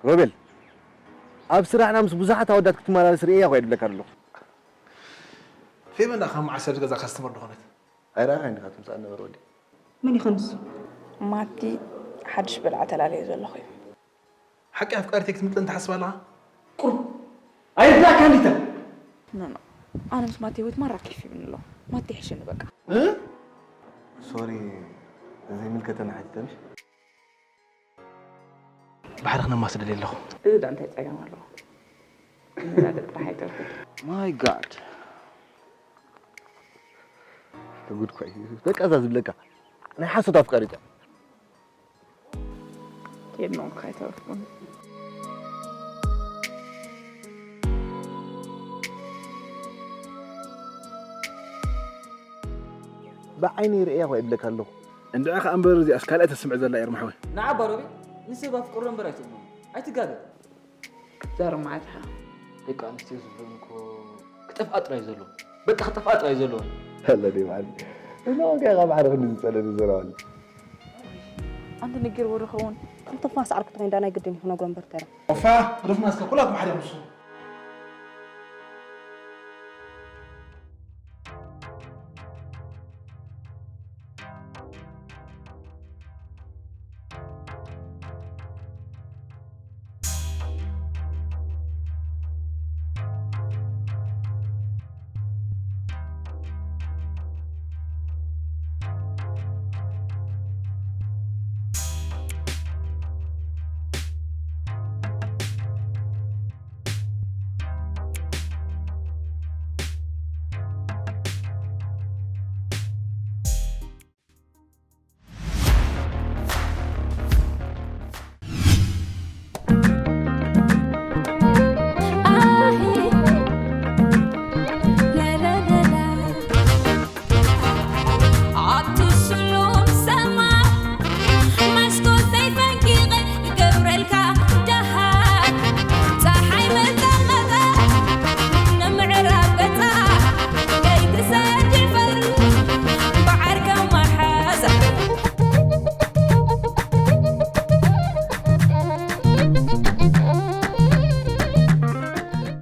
روبل أبصر أنا مس بزحت أودك تمارا سرية وايد بلا كارلو في من أخم عسير جزا كاستمر دخانت أنا هاي نخاتم سألنا برودي من يخنس ماتي حدش بلعت على زول أخوي حكي أفكارتك مثل أنت حسب لها قرب أي بلا كانيتا نو أنا مش ماتي ويت مرة كيفي من الله ما تحشني بقى سوري زي ملكة أنا حتى مش بحرقنا ما سدل له إذا ده أنت تأجم الله هذا راح ماي جاد تقول كويس لك أزاز بلك أنا حاسة أفكاري ده يبنون خايته أفكون بعيني رئيه وايد بلا كارلو عند أخ أمبر دي أسكالات السمع زلا يرمحوه نعم باروبي نسيب أفكار لهم برايتهم أيتقابل زار معتها هيك أنا استيز فينكو كتف أطرى يزلون بقى خطف أطرى يزلون هلا دي معلم أنا ما كان بعرف إني سألني زرال أنت نقدر ورخون أنت فاس عركت غين دانا يقدني هنا قرن برترا وفا رفنا أسكال كلها بحر يمسو